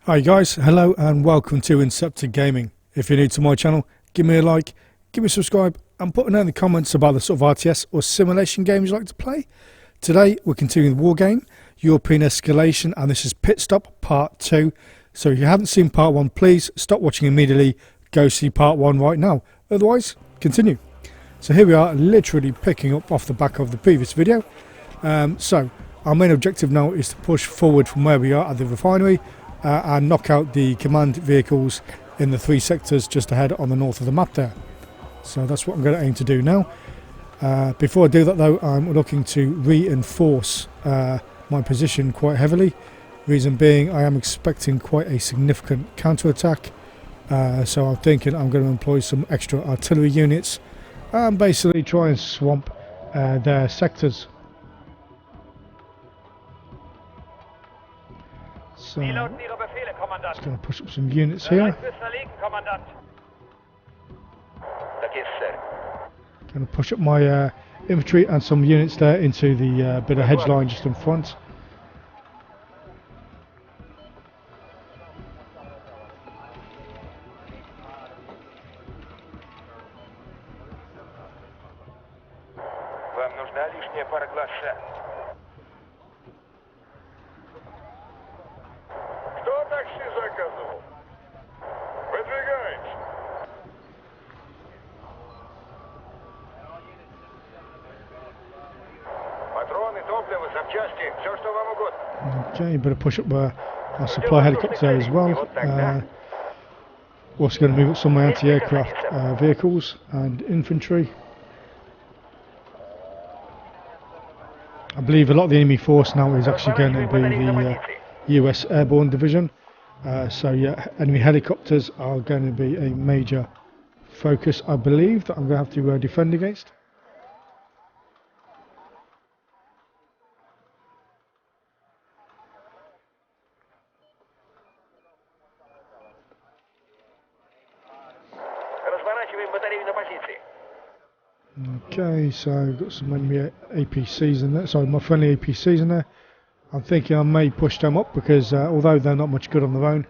Hi guys, hello and welcome to Inceptor Gaming. If you're new to my channel, give me a like, give me a subscribe and put in the comments about the sort of RTS or simulation games you like to play. Today we're continuing the Wargame, European Escalation, and this is Pit Stop Part 2. So if you haven't seen Part 1, please stop watching immediately, go see Part 1 right now. Otherwise, continue. So here we are, literally picking up off the back of the previous video. So our main objective now is to push forward from where we are at the refinery and knock out the command vehicles in the 3 sectors just ahead on the north of the map there. So that's what I'm going to aim to do now. Before I do that though, I'm looking to reinforce my position quite heavily. Reason being, I am expecting quite a significant counter-attack. So I'm thinking I'm going to employ some extra artillery units and basically try and swamp their sectors. So, just going to push up some units here. Going to push up my infantry and some units there into the bit of hedge line just in front. Okay, better push up our supply helicopter there as well. Also going to move up some of my anti-aircraft vehicles and infantry. I believe a lot of the enemy force now is actually going to be the US Airborne Division. So yeah, enemy helicopters are going to be a major focus, I believe, that I'm going to have to defend against. Okay, so I've got some enemy APCs in there, sorry, my friendly APCs in there. I'm thinking I may push them up because although they're not much good on their own,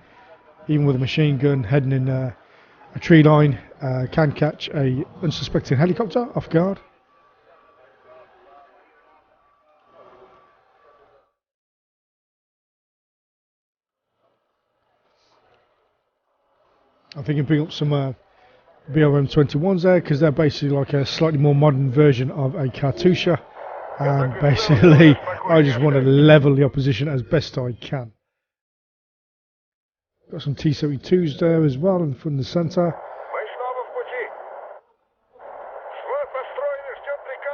even with a machine gun heading in a tree line, can catch a unsuspecting helicopter off guard. I'm thinking bring up some BRM-21s there because they're basically like a slightly more modern version of a Katyusha, and basically I just want to level the opposition as best I can. Got some T-72s there as well in front of the centre.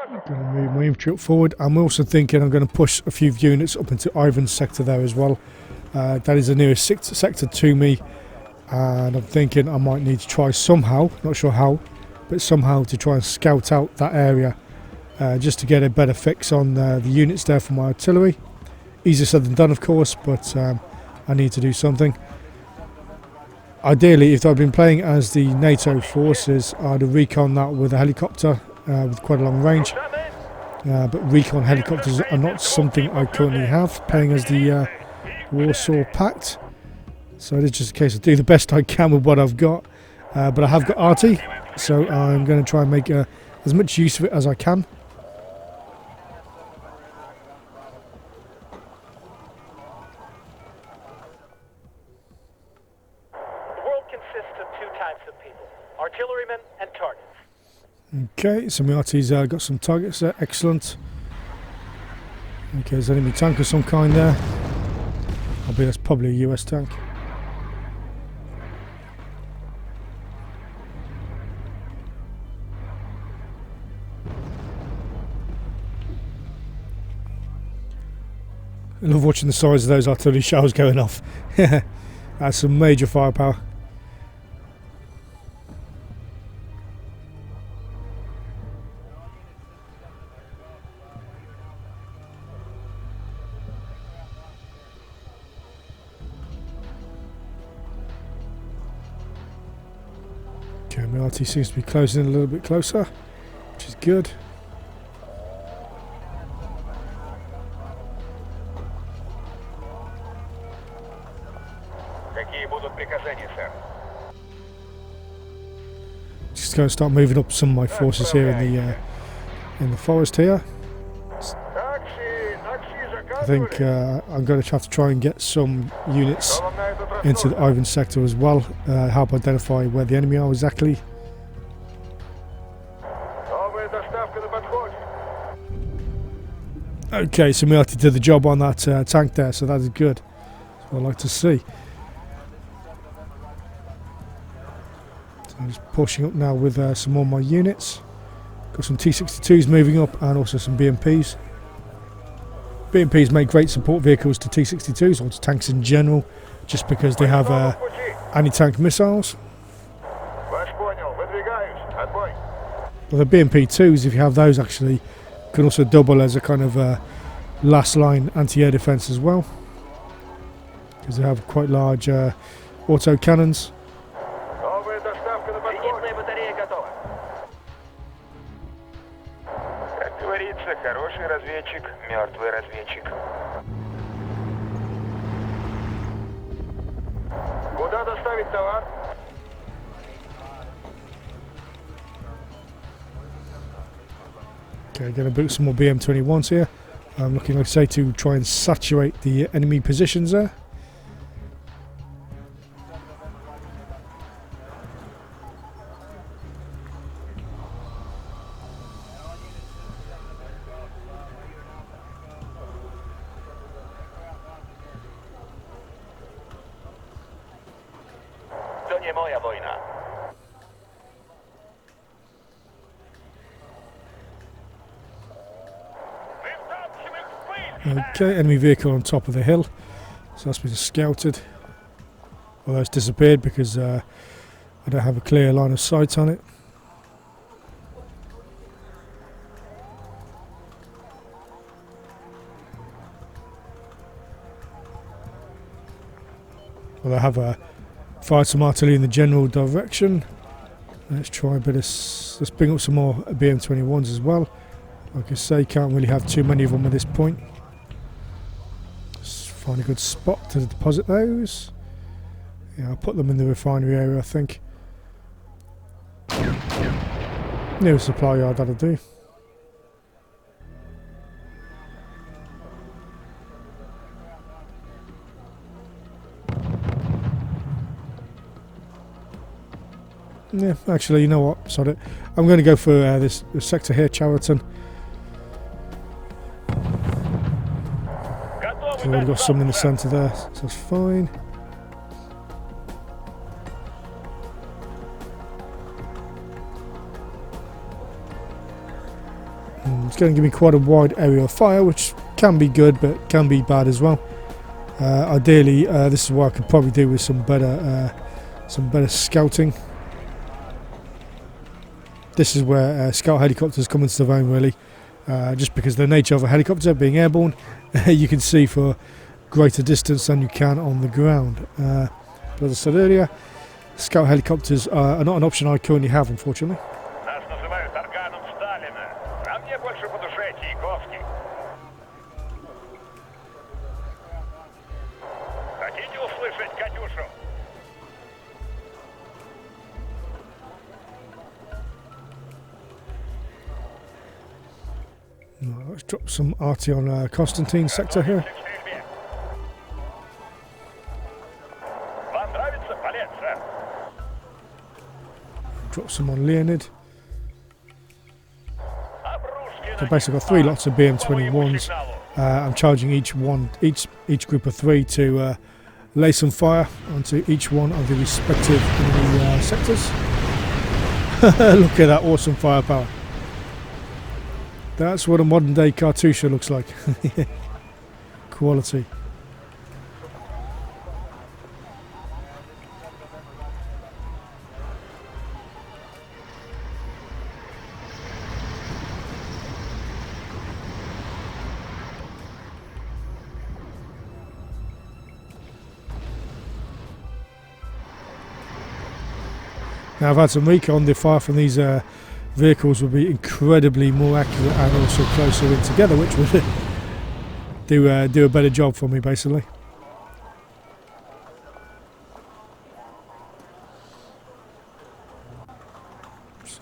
I'm going to move my infantry up forward. I'm also thinking I'm going to push a few units up into Ivan's sector there as well. That is the nearest sector to me. And I'm thinking I might need to try somehow, not sure how, but somehow to try and scout out that area just to get a better fix on the units there for my artillery. Easier said than done, of course, but I need to do something. Ideally, if I'd been playing as the NATO forces, I'd have recon that with a helicopter with quite a long range. But recon helicopters are not something I currently have, playing as the Warsaw Pact. So it is just a case of do the best I can with what I've got. But I have got RT, so I'm going to try and make as much use of it as I can. The world consists of 2 types of people, artillerymen and targets. Okay, so my RT's got some targets there, excellent. Okay, there's an enemy tank of some kind there. I believe that's probably a US tank. I love watching the size of those artillery shells going off. That's some major firepower. Okay, my RT seems to be closing in a little bit closer, which is good. Just going to start moving up some of my forces here in the forest here. I think I'm going to have to try and get some units into the Ivan sector as well, help identify where the enemy are exactly. Okay, so we actually did the job on that tank there, so that is good. That's what I like to see. So I'm just pushing up now with some more of my units. Got some T-62s moving up and also some BMPs. BMPs make great support vehicles to T-62s or to tanks in general, just because they have anti-tank missiles. Well, the BMP-2s, if you have those, actually can also double as a kind of last line anti-air defence as well, because they have quite large auto cannons. Хороший разведчик, мертвый разведчик. Куда доставить товар? Okay, going to boot some more BM-21s here. I'm looking, like I say, to try and saturate the enemy positions there. To nie moja wojna. Okay, enemy vehicle on top of the hill. So that's been scouted. Although it's disappeared because I don't have a clear line of sight on it. Well, I have fired some artillery in the general direction. Let's try a bit of... let's bring up some more BM-21s as well. Like I say, can't really have too many of them at this point. Let's find a good spot to deposit those. Yeah, I'll put them in the refinery area, I think. Near a supply yard, that'll do. Yeah, actually, you know what? Sod it. I'm going to go for this sector here, Chariton. We've already got some in the centre there, so that's fine. It's going to give me quite a wide area of fire, which can be good, but can be bad as well. Ideally, this is what I could probably do with some better scouting. This is where scout helicopters come into their own, really, just because the nature of a helicopter being airborne, you can see for greater distance than you can on the ground. But as I said earlier, scout helicopters are not an option I currently have, unfortunately. Let's drop some RT on Constantine sector here. Drop some on Leonid. So basically, I've got 3 lots of BM-21s. I'm charging each group of 3 to lay some fire onto each one of the respective enemy sectors. Look at that awesome firepower. That's what a modern day cartouche looks like. Quality. Now I've had some recon. The fire from these vehicles will be incredibly more accurate and also closer in together, which would do a better job for me, basically.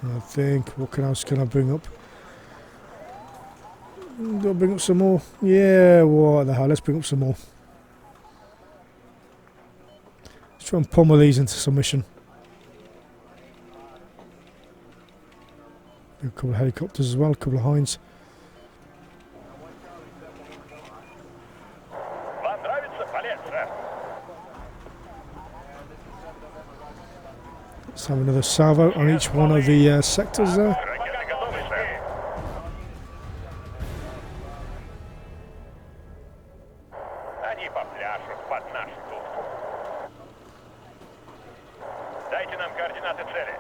So I think, what else can I bring up? Do I bring up some more? Yeah, what the hell, let's bring up some more. Let's try and pummel these into submission. A couple of helicopters as well, a couple of Hinds. Вам нравится полет, сэр? Let's have another salvo on each one of the sectors there. Ракеты готовы, сэр. Они попляшут под нашу дудку. Дайте нам координаты цели.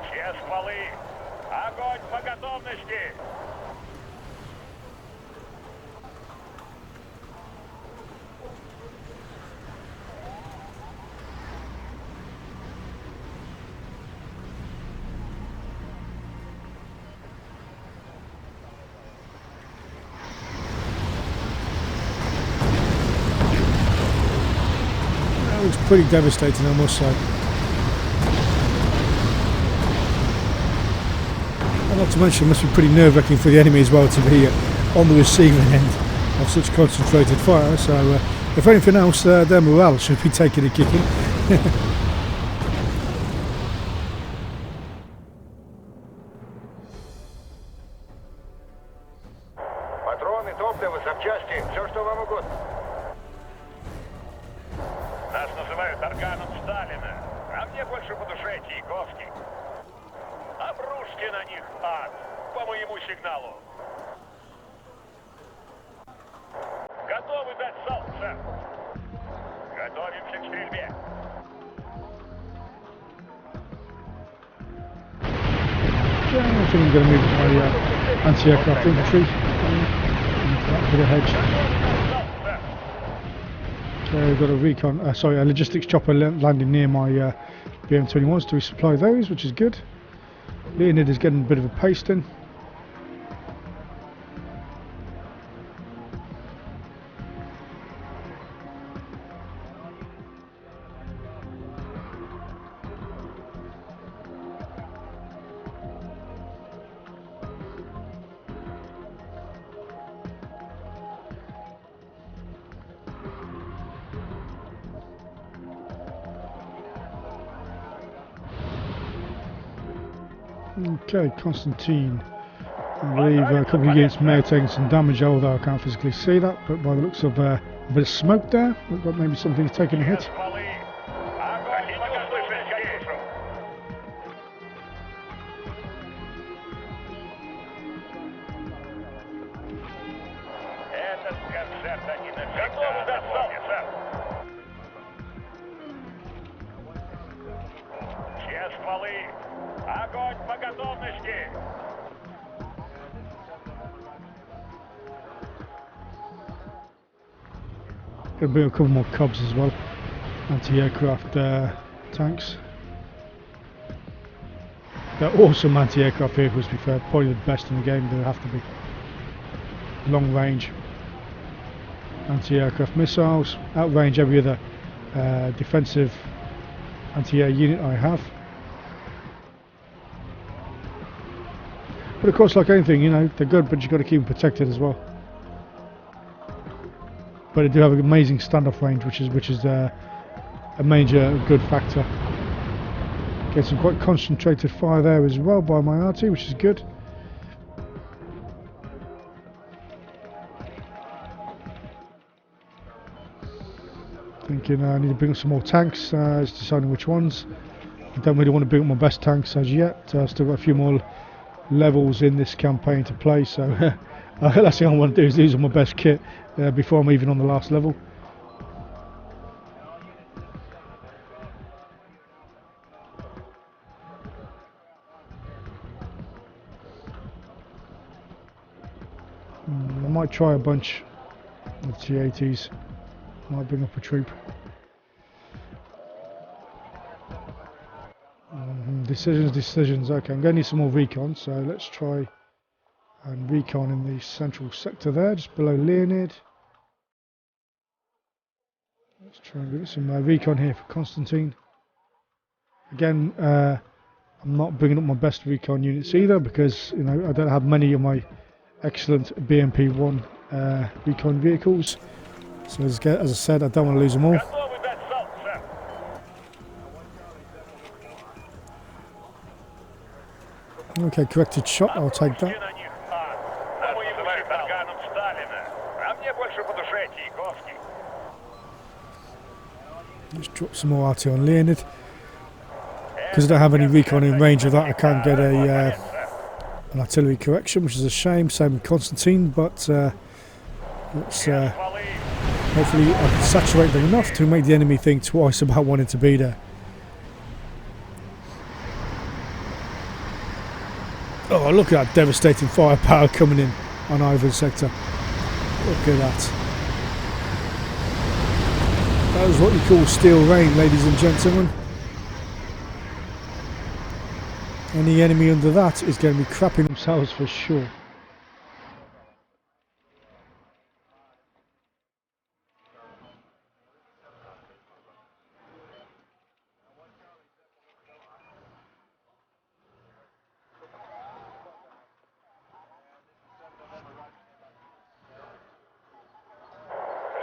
Все стволы! Огонь по готовности! That looks pretty devastating, I must say. And not to mention, it must be pretty nerve-wracking for the enemy as well to be on the receiving end of such concentrated fire. So, if anything else, their morale should be taking a kicking. Патроны, топливо, запчасти, все, что вам угодно. Нас называют органом Сталина, а мне больше по душе Чайковский. Обрушьте на них ад по моему сигналу. Готовы дать залп, сэр. Готовимся к стрельбе. Yeah, I think I'm going to move my anti-aircraft infantry back to the hedge. Залп, сэр. We've got a recon, a logistics chopper landing near my BM-21s to resupply those, which is good. Leonid is getting a bit of a pasting. Okay, Constantine. I believe a couple of units may have taken some damage, although I can't physically see that, but by the looks of a bit of smoke there, looked like maybe something's taken a hit. Стволы. Огонь по готовности. Этот концерт они готовы дать залп, сэр. Все стволы. Огонь по готовности. Gonna bring a couple more Cubs as well, anti-aircraft tanks. They're awesome anti-aircraft vehicles, to be fair, probably the best in the game. They have to be. Long range anti-aircraft missiles, outrange every other defensive anti-air unit I have. But of course, like anything, you know, they're good, but you've got to keep them protected as well. But they do have an amazing standoff range, which is a major good factor. Get some quite concentrated fire there as well by my RT, which is good. Thinking I need to bring up some more tanks, just deciding which ones. I don't really want to bring up my best tanks as yet. Still got a few more levels in this campaign to play, so the last thing I want to do is use my best kit before I'm even on the last level. I might try a bunch of T-80s, might bring up a troop. Decisions, okay, I'm going to need some more recon, so let's try and recon in the central sector there, just below Leonid. Let's try and get some recon here for Constantine. Again, I'm not bringing up my best recon units either because I don't have many of my excellent BMP-1 recon vehicles. So as I said, I don't want to lose them all. Готовы дать залп, сэр. Okay, corrected shot, I'll take that. На них ад. Нас называют органом Сталина. А мне больше по душе Чайковский. Let's drop some more RT on Leonid. Because I don't have any recon in range of that, I can't get an artillery correction, which is a shame. Same with Constantine, but let's hopefully I can saturate them enough to make the enemy think twice about wanting to be there. Oh, look at that devastating firepower coming in on Ivan sector. Look at that. That is what you call steel rain, ladies and gentlemen. Any enemy under that is going to be crapping themselves for sure.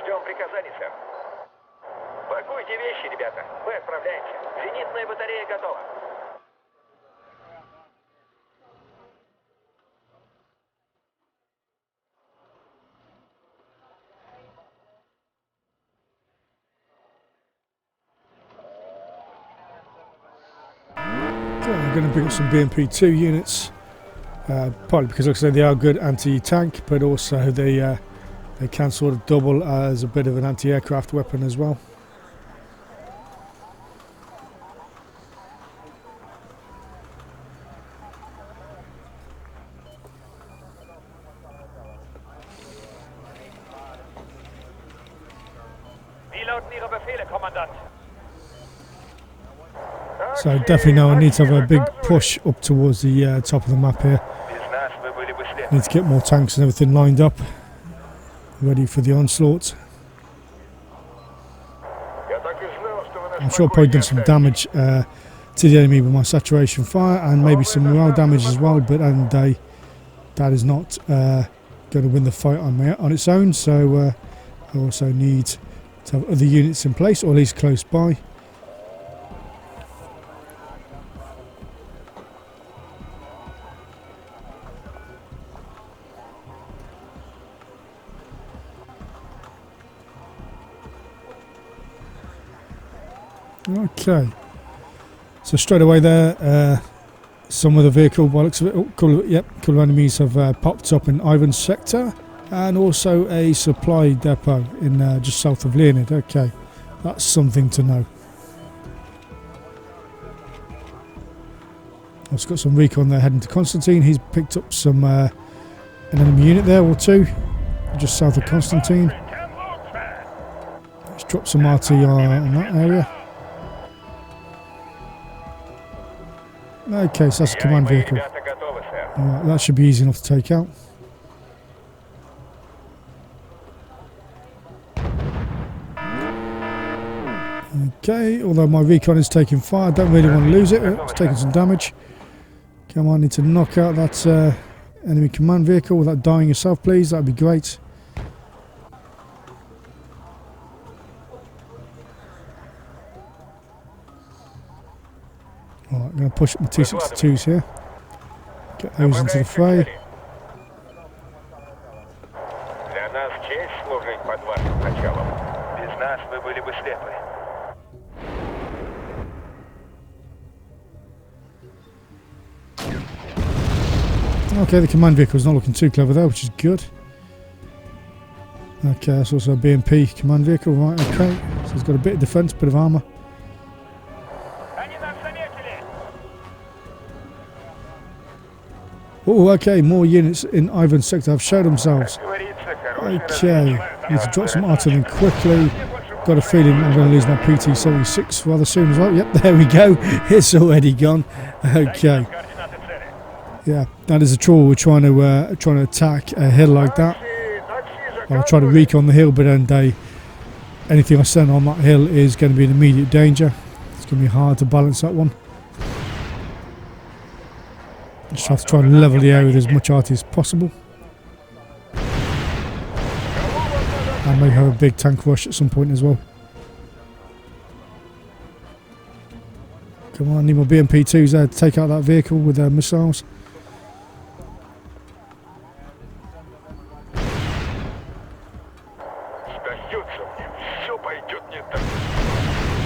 Ждем приказаний, сэр. Пакуйте вещи, ребята. Мы отправляемся. Зенитная батарея готова. I'm going to bring up some BMP-2 units, partly because, like I said, they are good anti-tank, but also they can sort of double as a bit of an anti-aircraft weapon as well. Wie lauten Ihre Befehle, Kommandant? So definitely now I need to have a big push up towards the top of the map here. Без нас вы были бы слепы. Need to get more tanks and everything lined up, ready for the onslaught. Я так и знал, что вы нас I'm sure I've probably done some damage to the enemy with my saturation fire and maybe some morale damage as well, but end of the day that is not going to win the fight on its own, so I also need to have other units in place, or at least close by. Okay, so straight away there, some of the vehicle, by the looks of it, couple of enemies have popped up in Ivan's sector, and also a supply depot in just south of Leonid. Okay, that's something to know. I've got some recon there heading to Constantine. He's picked up some an enemy unit there or two, just south of Constantine. Let's drop some RT on that area. Okay, so that's a command vehicle. Right, that should be easy enough to take out. Okay, although my recon is taking fire, I don't really want to lose it. It's taking some damage. Come on, I need to knock out that enemy command vehicle without dying yourself, please. That'd be great. Alright, I'm going to push up my 262s here. Get those into the fray. Для нас честь служить под вашим началом. Без нас вы были бы слепы. Okay, the command vehicle is not looking too clever there, which is good. Okay, that's also a BMP command vehicle, right, okay. So it's got a bit of defence, bit of armour. Oh, okay, more units in Ivan's sector have showed themselves. Okay, need to drop some artillery quickly. Got a feeling I'm going to lose my PT-76 rather soon as well. Yep, there we go. It's already gone. Okay. Yeah, that is the trouble. We're trying to attack a hill like that. I'll try to recon the hill, but then anything I send on that hill is going to be in immediate danger. It's going to be hard to balance that one. Just have to try and level the area with as much RT as possible. And maybe have a big tank rush at some point as well. Come on, need more BMP2s there to take out that vehicle with their missiles.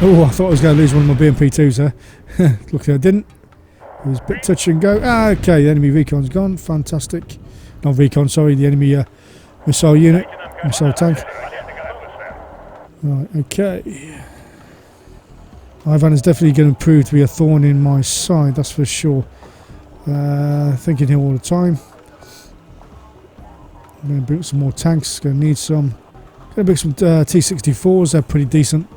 Oh, I thought I was going to lose one of my BMP2s there. Luckily I didn't. It was a bit touch and go. Ah, okay, the enemy recon's gone. Fantastic. Not recon, sorry, the enemy missile unit. Missile tank. Right, okay. Ivan is definitely going to prove to be a thorn in my side, that's for sure. Thinking here all the time. I'm going to bring some more tanks, going to need some. Going to bring some T-64s, they're pretty decent.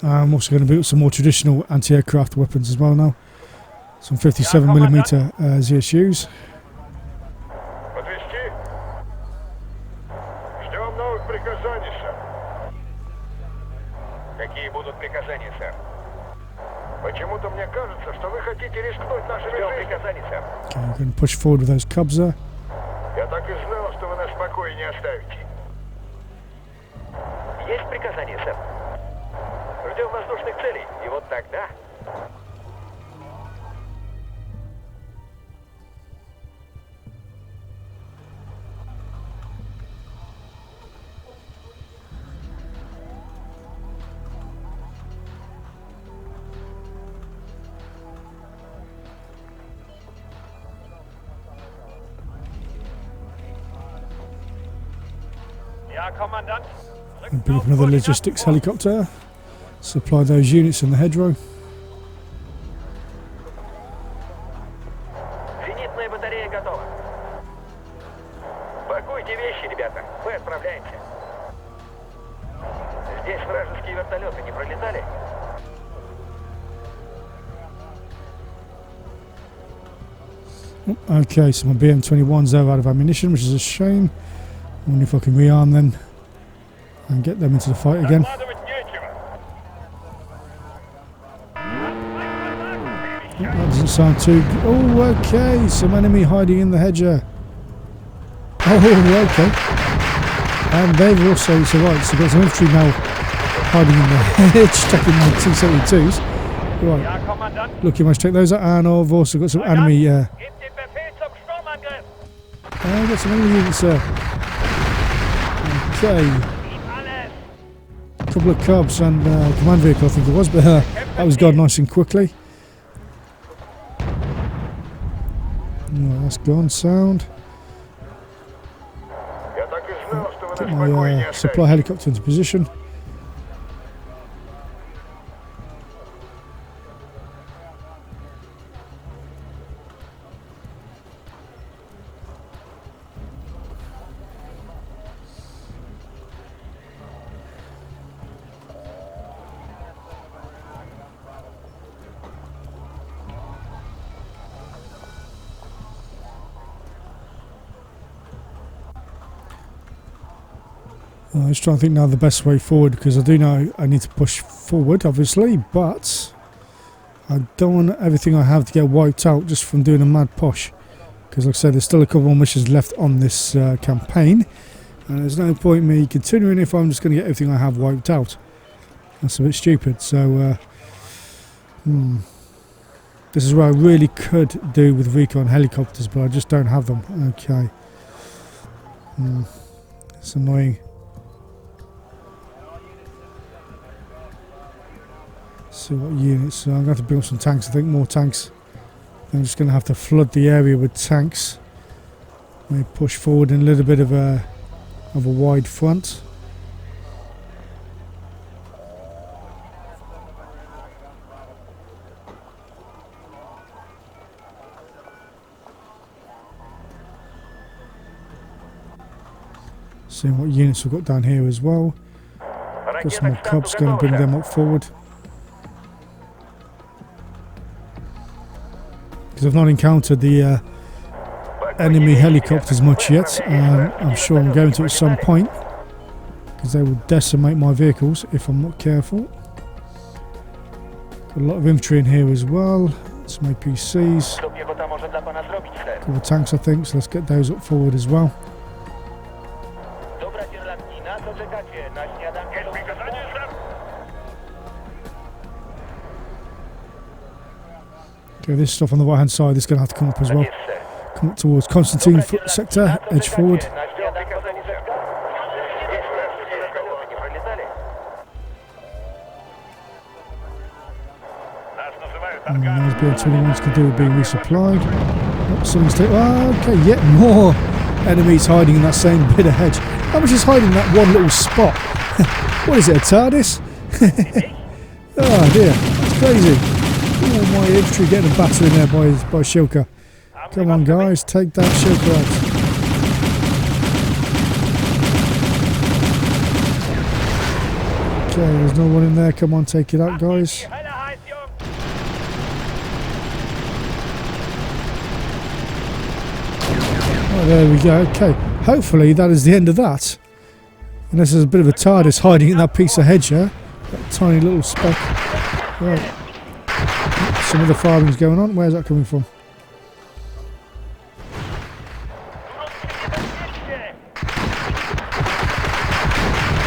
I'm also going to build some more traditional anti-aircraft weapons as well now. Some 57mm ZSUs. Какие будут приказания, сэр? Почему-то мне кажется, что вы хотите рискнуть нашими жизнями. Приказаний, сэр. Okay, I'm going to push forward with those cubs there. Я так и знал, что вы нас в покое не оставите. Есть приказание, сэр? Ждем воздушных целей, и вот тогда... And build up another logistics helicopter. Supply those units in the hedgerow. Зенитная батарея готова. Пакуйте вещи, ребята. Мы отправляемся. Здесь вражеские вертолеты не пролетали? Okay, so my BM-21's there out of ammunition, which is a shame. I wonder if I can rearm them and get them into the fight again. That doesn't sound too good. Oh, okay, some enemy hiding in the hedger. Oh, okay. And they've also, so right, so got some infantry now hiding in the hedge, checking the T-72s. Right, look, you must check those out. And I've also got some enemy, I've got some enemy units there. Okay. A couple of cubs and command vehicle, I think it was, but that was gone nice and quickly. Right, that's gone, sound. Put my supply helicopter into position. I was trying to think now the best way forward, because I do know I need to push forward, obviously, but I don't want everything I have to get wiped out just from doing a mad push. Because like I said, there's still a couple more missions left on this campaign, and there's no point me continuing if I'm just going to get everything I have wiped out. That's a bit stupid. So this is what I really could do with recon helicopters, but I just don't have them. Okay. It's annoying. See what units. So I'm going to have to build some tanks. I think more tanks. I'm just going to have to flood the area with tanks. Maybe push forward in a little bit of a wide front. Seeing what units we've got down here as well. Got some more cubs, going to bring them up forward. Because I've not encountered the enemy helicopters much yet, and I'm sure I'm going to at some point, because they will decimate my vehicles if I'm not careful. Got a lot of infantry in here as well, some APCs, a couple of tanks I think, so let's get those up forward as well. Okay, this stuff on the right hand side is going to have to come up as well. Come up towards Constantine sector, edge forward. And those BM-21s can do with being resupplied. Oh, something's okay, yet more enemies hiding in that same bit of hedge. How much is hiding in that one little spot? What is it, a TARDIS? Oh dear, that's crazy. Oh, my infantry getting battered in there by Shilka. Come on guys, take that Shilka out. Okay, there's no one in there. Come on, take it out guys. Oh, there we go. Okay, hopefully that is the end of that. Unless there's a bit of a TARDIS hiding in that piece of hedge here. That tiny little speck. Right. Some of the firing's going on. Where's that coming from?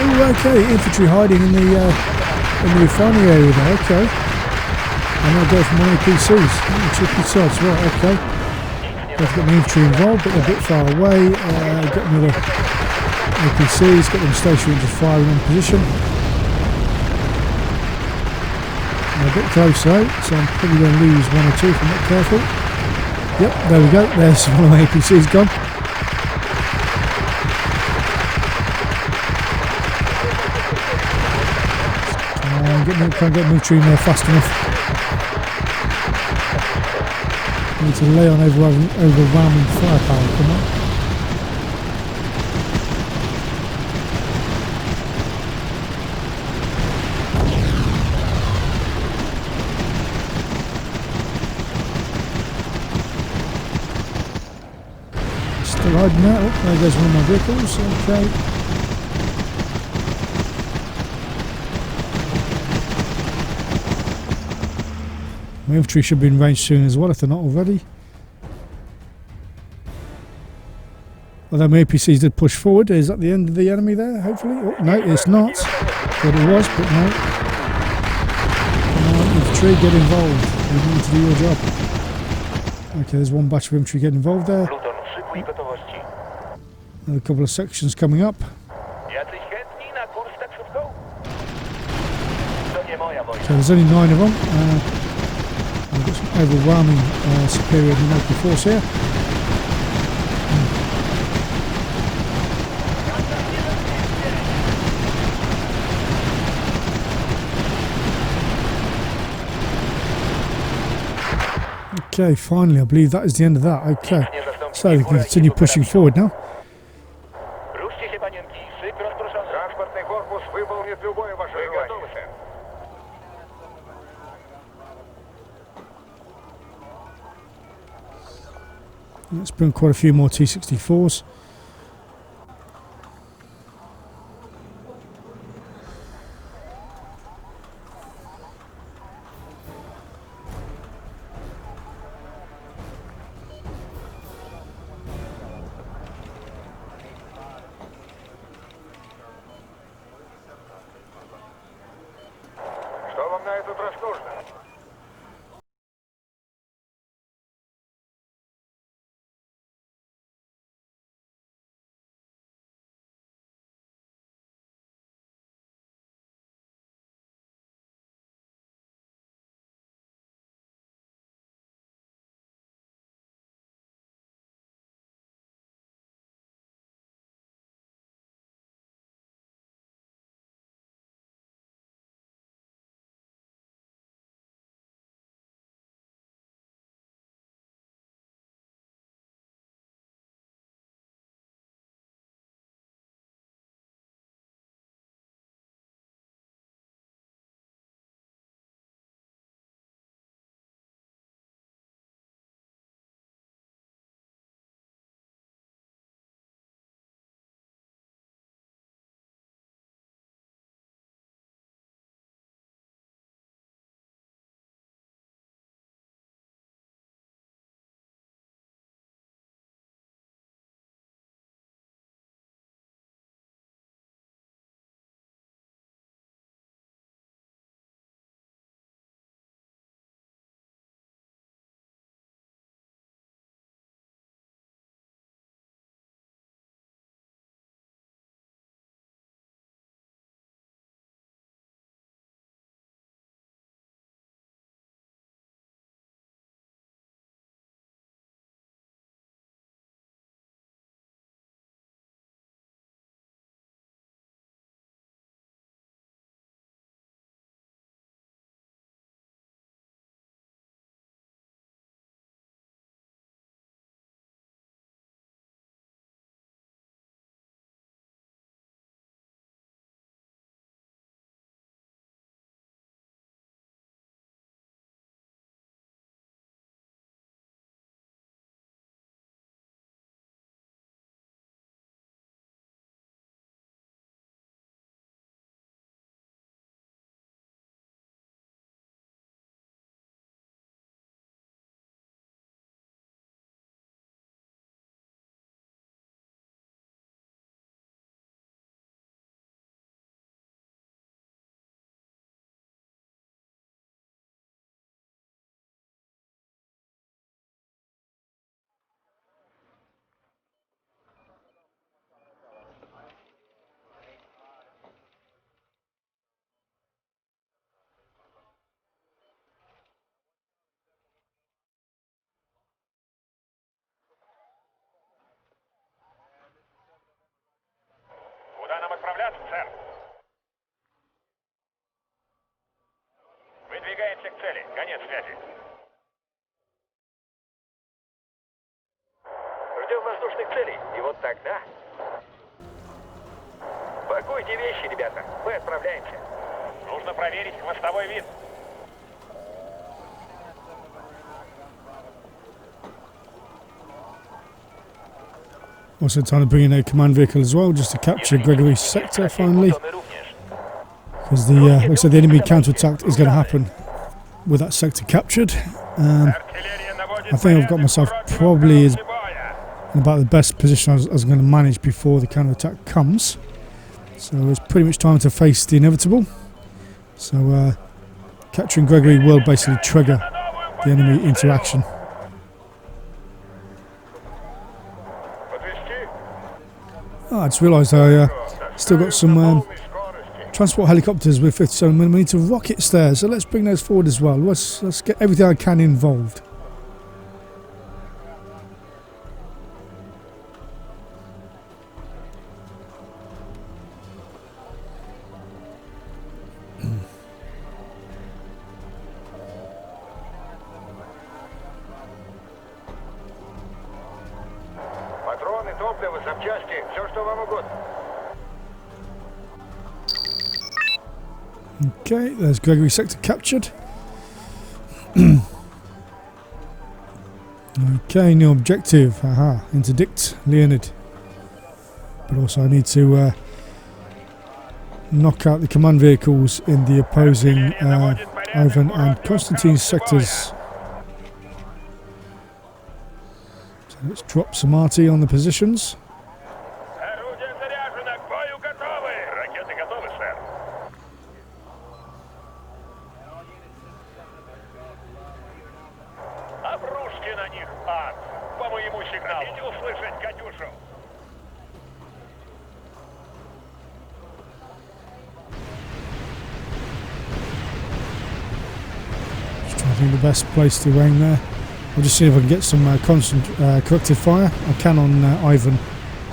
Oh, okay. Infantry hiding in the refinery area there. Okay. And I'll go for my APCs. Oh, tricky sods. Right. Okay. I've got my infantry involved, but they're a bit far away. Got another APCs. Got them stationary just firing on position. A bit closer, so I'm probably going to lose one or two if I'm not careful. Yep, there we go. There's one of my APCs gone. Can't get military in there fast enough. I need to lay on overwhelming firepower. Come on. Still hiding out. Oh, there goes one of my vehicles. Okay. My infantry should be in range soon as well if they're not already. Although my APCs did push forward. Is that the end of the enemy there, hopefully? Oh, no, it's not. Thought it was, but no. Come on, infantry, get involved. You need to do your job. Okay, there's one batch of infantry getting involved there. Another couple of sections coming up. So there's only 9 of them. I've got some overwhelming superior numerical force here. Okay, finally, I believe that is the end of that. Okay, so we can continue pushing forward now. Let's bring quite a few more T-64s. Что вам на этот раз нужно? ждем воздушных целей. И вот тогда... Пакуйте вещи, ребята. Мы отправляемся. Нужно проверить хвостовой вид. Also trying to bring in a command vehicle as well, just to capture Gregory's sector finally. Because the, like I said, the enemy counterattack is going to happen with that sector captured. I think I've got myself probably in about the best position I was going to manage before the counterattack comes. So it's pretty much time to face the inevitable. So capturing Gregory will basically trigger the enemy into action. Oh, I just realised I still got some transport helicopters with 57mm rockets there, so let's bring those forward as well. Let's get everything I can involved. Патроны, топливо, запчасти, все, что вам угодно. Okay, there's Gregory sector captured. Okay, new objective. Aha, interdict Leonid. But also I need to knock out the command vehicles in the opposing Ivan and Konstantin's sectors. So let's drop some RT on the positions. Орудие заряжено, к бою готовы. Ракеты готовы, сэр. Обрушьте на них ад. По моему сигналу. Хотите услышать Катюшу? Just trying to think the best place to aim there. I'll just see if I can get some constant corrective fire. I can on Ivan,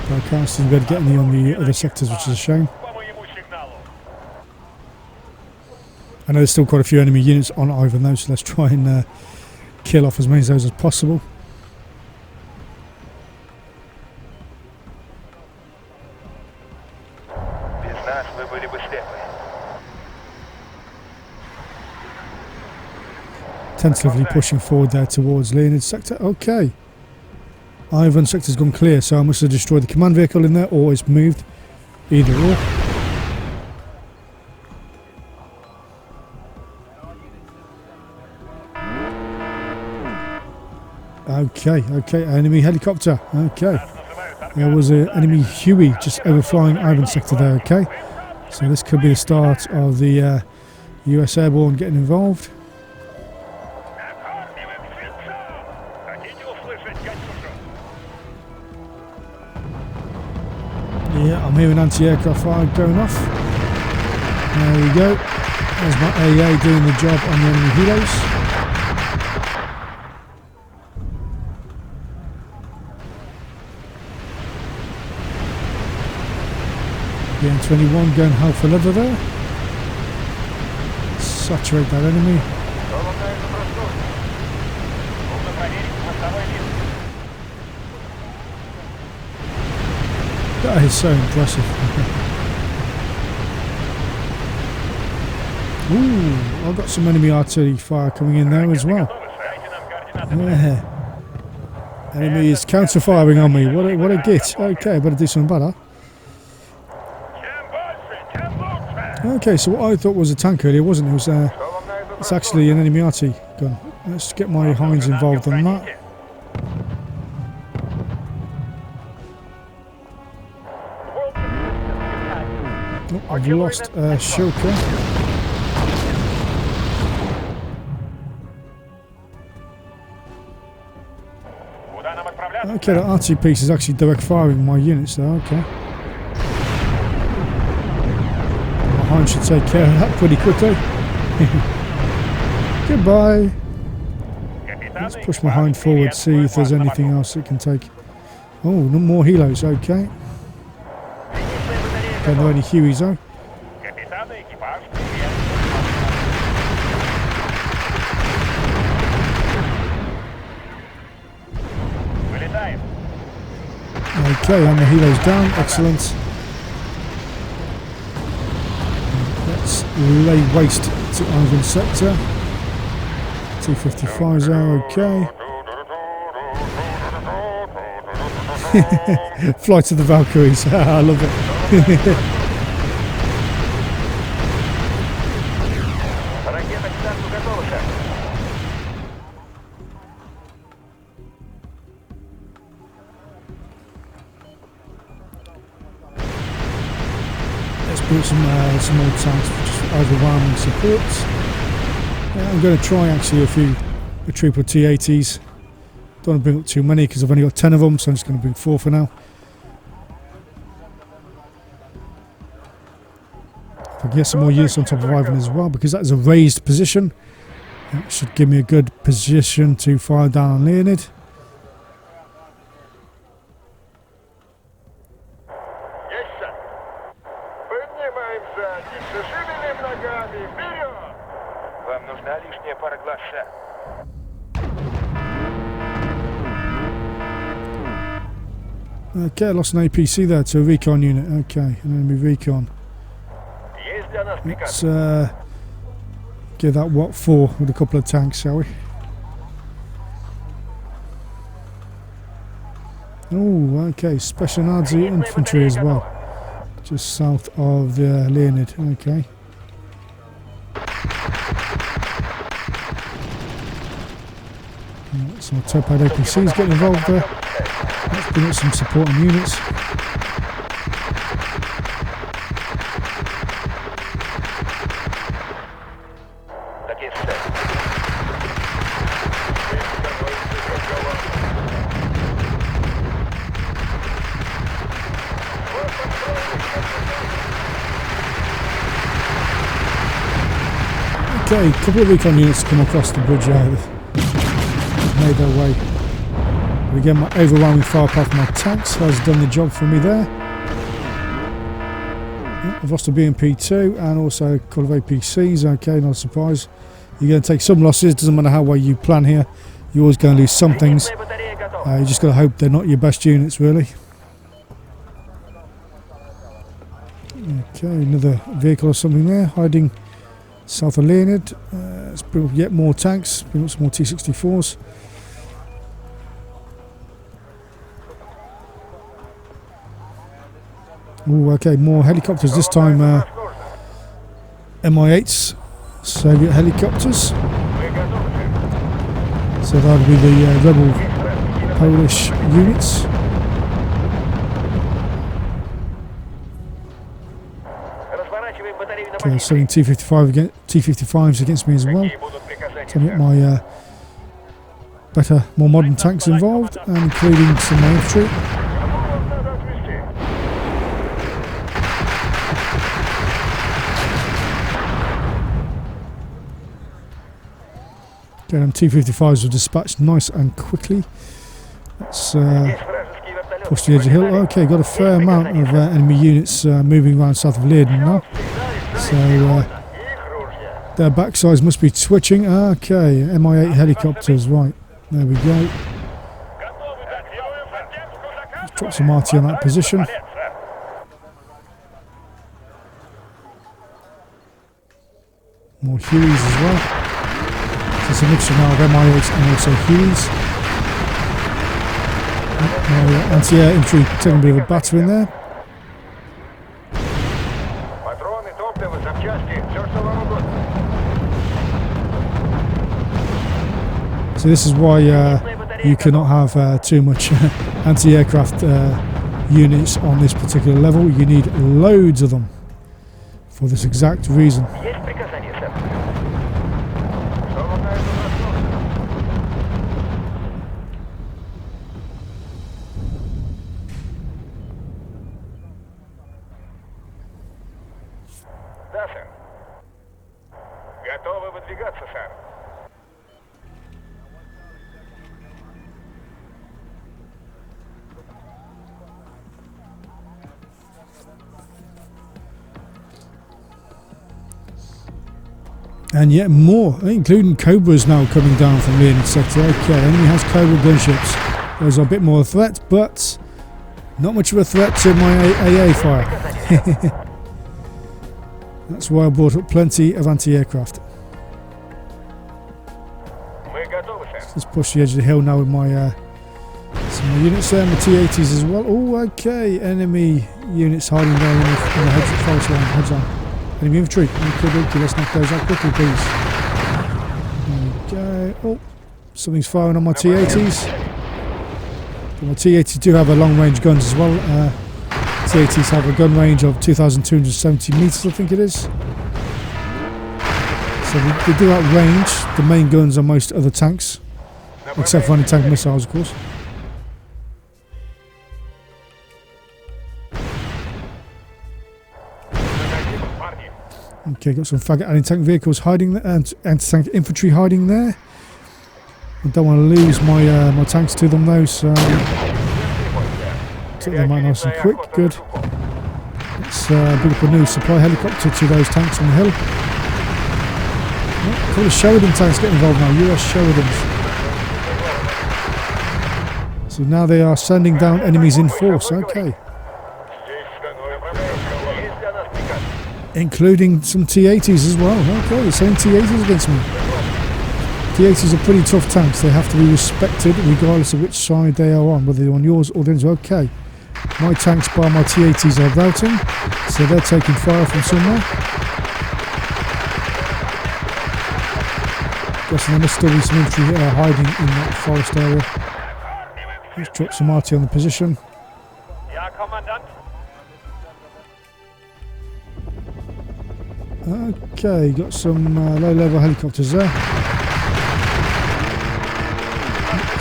but I can't seem to be able to get any on the other sectors, which is a shame. По моему сигналу. I know there's still quite a few enemy units on Ivan though, so let's try and kill off as many of those as possible. Без нас вы были бы слепы. Tentatively pushing forward there towards Leonid's sector. Okay. Ivan's sector's gone clear, so I must have destroyed the command vehicle in there, or it's moved. Either or. Okay, enemy helicopter. Okay. There was an enemy Huey just overflying Ivan's sector there, okay. So this could be the start of the US Airborne getting involved. Хотите услышать Катюшу? Yeah, I'm hearing anti-aircraft fire going off. There we go. There's my AA doing the job on the enemy helos. The M21 going hell for leather there. Saturate that enemy. Что вам на это прошло? Нужно проверить хвостовой вид. That is so impressive. Ooh, I've got some enemy artillery fire coming in there as well. Yeah. Enemy is counter-firing on me. What a git. Okay, I better do something better. Okay, so what I thought was a tank earlier wasn't. It was it's actually an enemy RT gun. Let's get my Heinz involved on that. Oh, I've lost Shilka. Okay, that RT piece is actually direct firing my units there, okay. My Heinz should take care of that pretty quickly. Goodbye. Let's push my Hind forward, see if there's anything else it can take. Oh, no more helos, okay. Don't know any Hueys though. Okay, and the helo's down. Excellent. Let's lay waste to our Inceptor. T-55s are okay. Flight of the Valkyries. I love it. Ракета к старту готова, сэр. Let's put some more tanks for just overwhelming support. I'm going to try actually a troop of T-80s. Don't want to bring up too many because I've only got 10 of them, so I'm just going to bring 4 for now. If I can get some more units on top of Ivan as well, because that is a raised position. That should give me a good position to fire down on Leonid. Есть, сэр. Поднимаем задницу, шевелим ногами, вперед! Вам нужна лишняя пара глаз, сэр. Okay, I lost an APC there to a recon unit. Okay, an enemy recon. Есть для нас приказ. Let's give that what for with a couple of tanks, shall we? Oh, okay, Special Nazi infantry as well. Just south of the Leonid. Okay. Some Topad APCs getting involved there. Let's bring up some supporting units. Так есть, сэр. Okay, a couple of recon units come across the bridge there. Made their way. But again, my overwhelming firepower from my tanks has done the job for me there. I've lost a BMP2 and also a couple of APCs. Okay, not a surprise. You're going to take some losses, doesn't matter how well you plan here. You're always going to lose some things. You just got to hope they're not your best units, really. Okay, another vehicle or something there, hiding south of Leonid. Let's bring up yet more tanks, bring up some more T-64s. Oh, okay, more helicopters this time. Mi-8s, Soviet helicopters. So that'll be the rebel Polish units. Okay, sending T-55s against me as well. So get my better, more modern tanks involved, and including some infantry. Okay, them T-55s were dispatched nice and quickly. Let's push the edge of the hill. Okay, got a fair amount of enemy units moving around south of Leiden now. So their backsides must be twitching. Okay, Mi-8 helicopters, right. There we go. Let's drop some RT on that position. More Hueys as well. So it's a mixture now of Mi-8s and also Hueys. Anti-air infantry taking a bit of a batter in there. So this is why you cannot have too much anti-aircraft units on this particular level. You need loads of them for this exact reason. Да, сэр. Готовы выдвигаться, сэр. And yet more, including Cobras now coming down from the sector. Okay, enemy has Cobra gunships. Those are a bit more a threat, but Not much of a threat to my AA fire. That's why I brought up plenty of anti-aircraft. Мы готовы, сэр. Let's push the edge of the hill now with my some more units there, my T-80s as well. Oh, okay, enemy units hiding there in the hedge forest line. Heads on. Enemy infantry. Okay, let's knock those out quickly, please. There we go. Oh, something's firing on my T-80s. But my T-80s do have a long-range guns as well. T-80s have a gun range of 2,270 metres, I think it is. So they do outrange the main guns on most other tanks, except for anti-tank missiles, of course. Okay, got some faggot anti-tank vehicles hiding there, and anti-tank infantry hiding there. I don't want to lose my my tanks to them though, so take them out nice and quick. Good. Let's build up a new supply helicopter to those tanks on the hill. Oh, a couple of Sheridan tanks get involved now. US Sheridans. So now they are sending down enemies in force. Okay. Including some T-80s as well. Okay, they're sending T-80s against me. T-80s are pretty tough tanks. They have to be respected regardless of which side they are on, whether they're on yours or theirs. Okay. My tanks by my T-80s are routing, so they're taking fire from somewhere. Guessing there must still be some infantry hiding in that forest area. Let's drop some RT on the position. Ja, Kommandant. Okay, got some low-level helicopters there.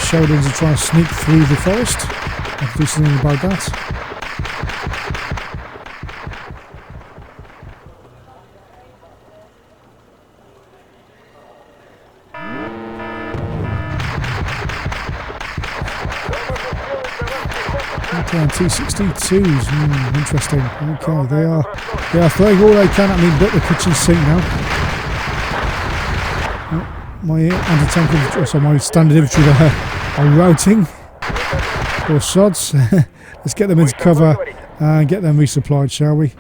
Sheridans are trying to sneak through the forest. I can do something about that. Okay, and T-62s, interesting. Okay, they are throwing all they can at me but the kitchen sink now. My anti-tank infantry, so my standard infantry there are routing. Poor sods. Let's get them into cover and get them resupplied, shall we?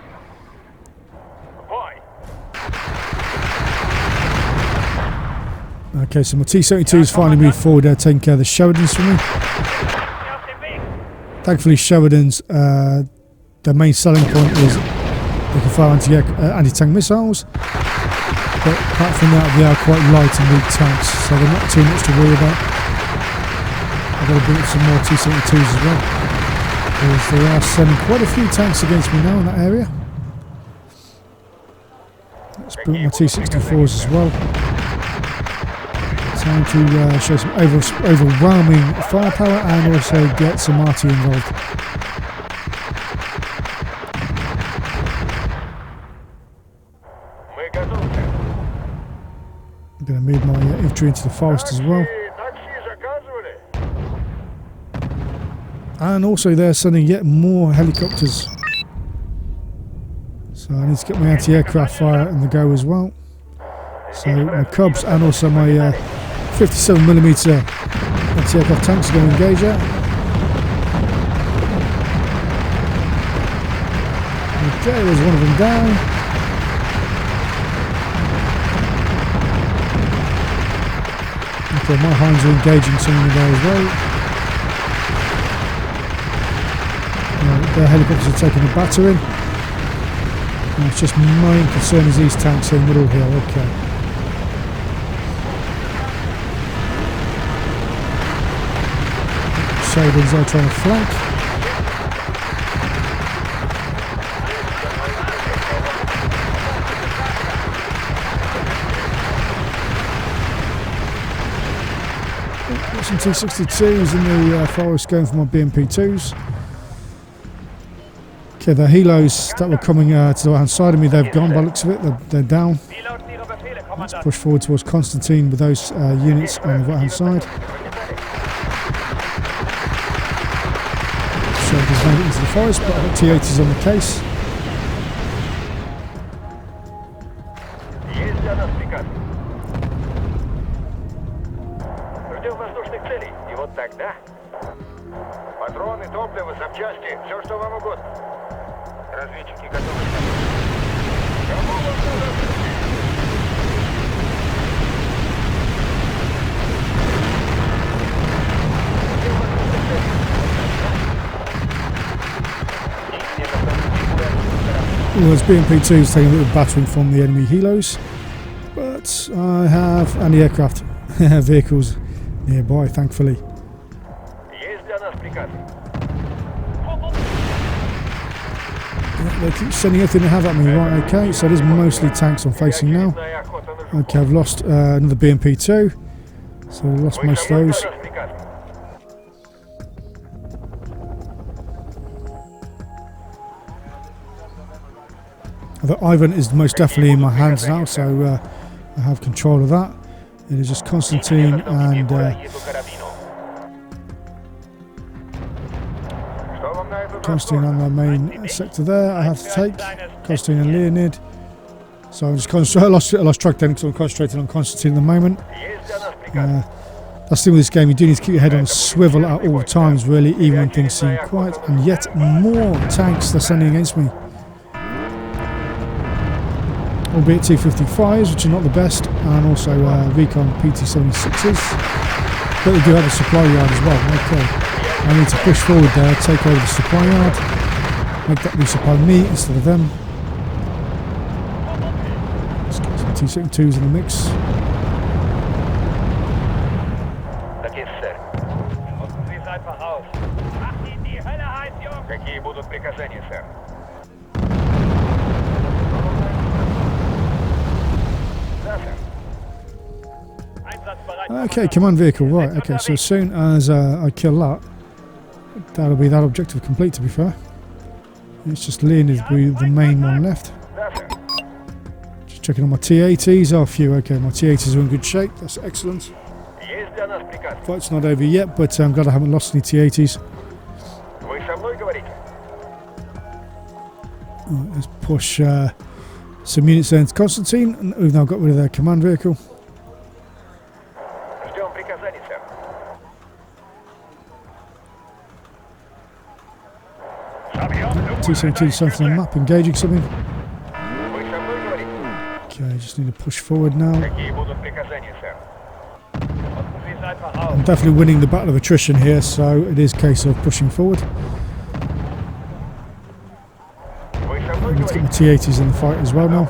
Okay, so my T-72's finally moved forward there, taking care of the Sheridans for me. Thankfully, Sheridans, their main selling point is they can fire anti-tank missiles. But apart from that, they are quite light and weak tanks, so they're not too much to worry about. I've got to bring up some more T-72s as well, because they are sending quite a few tanks against me now in that area. Let's bring up my T-64s as well. Time to show some overwhelming firepower and also get some RT involved. I'm going to move my infantry into the forest as well. And also they're sending yet more helicopters. So I need to get my anti-aircraft fire on the go as well. So my Cubs and also my 57mm anti-aircraft tanks are going to engage there. Okay, there's one of them down. Okay, my Hinds are engaging someone there as well. Their helicopters are taking a battering. And it's just my main concern is these tanks in the middle here. Okay. Sheridans are trying to flank. Got some T-62s in the forest going for my BMP-2s. Okay, the helos that were coming to the right hand side of me, they've gone by the looks of it, they're down. Let's push forward towards Constantine with those units on the right hand side. So there's no into the forest, but I've got T-80s on the case. Патроны, топливо, запчасти, все, что вам угодно. Разведчики готовы. Кому вам надо? Well, as BMP-2 is taking a little battering from the enemy helos, but I have anti-aircraft vehicles nearby, thankfully. Есть для нас приказ. Yeah, they keep sending everything they have at me. Right, okay, so there's mostly tanks I'm facing now. Okay, I've lost another BMP-2, so I've lost most of those. The Ivan is most definitely in my hands now, so I have control of that. It is just Constantine and Constantine on the main sector there. I have to take Constantine and Leonid. So I'm just I lost track then because I'm concentrating on Constantine at the moment. That's the thing with this game, you do need to keep your head on a swivel at all times, really, even when things seem quiet. And yet more tanks they're sending against me. Albeit T-55s, which are not the best, and also Recon PT12s, but they do have a supply yard as well. Okay, I need to push forward there, take over the supply yard, make that resupply me instead of them. Let's get some T-72s in the mix. Какие будут приказания, сэр? Okay, command vehicle, right, okay, so as soon as I kill that, that'll be that objective complete, to be fair. It's just Leonid will be the main one left. Just checking on my T-80s, oh phew, okay, my T-80s are in good shape, that's excellent. Fight's not over yet, but I'm glad I haven't lost any T-80s. Right, let's push some units there into Constantine, and we've now got rid of their command vehicle. T-72 something on the map, engaging something. Okay, just need to push forward now. I'm definitely winning the battle of attrition here, so it is a case of pushing forward. Let's get my T-80s in the fight as well now.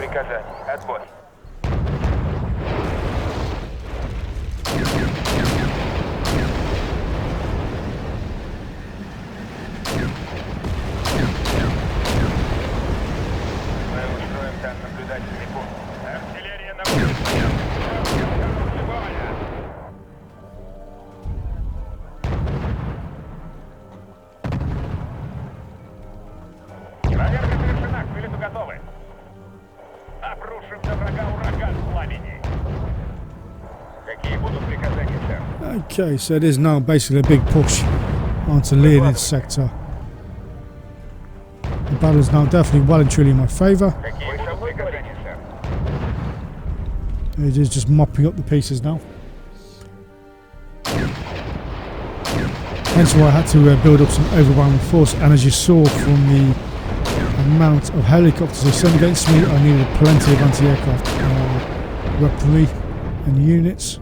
Okay, so it is now basically a big push onto Leonid's sector. The battle is now definitely well and truly in my favour. It is just mopping up the pieces now. Hence why I had to build up some overwhelming force, and as you saw from the amount of helicopters they sent against me, I needed plenty of anti-aircraft weaponry and units.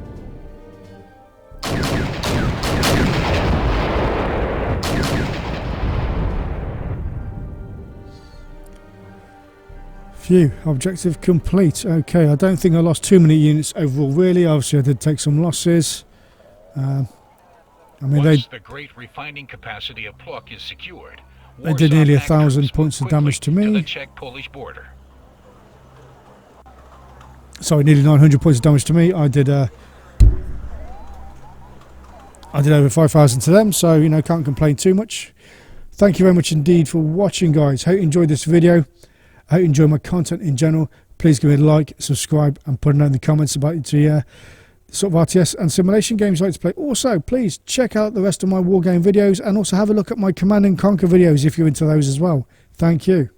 Phew, objective complete. Okay, I don't think I lost too many units overall, really. Obviously, I did take some losses. I mean, the great refining capacity of Plock is secured, they did nearly 1,000 points of damage to me. The Czech-Polish border. Sorry, nearly 900 points of damage to me. I did over 5,000 to them, so you know, can't complain too much. Thank you very much indeed for watching, guys. Hope you enjoyed this video. I hope you enjoy my content in general. Please give me a like, subscribe, and put a note in the comments about the sort of RTS and simulation games you like to play. Also, please check out the rest of my Wargame videos, and also have a look at my Command and Conquer videos if you're into those as well. Thank you.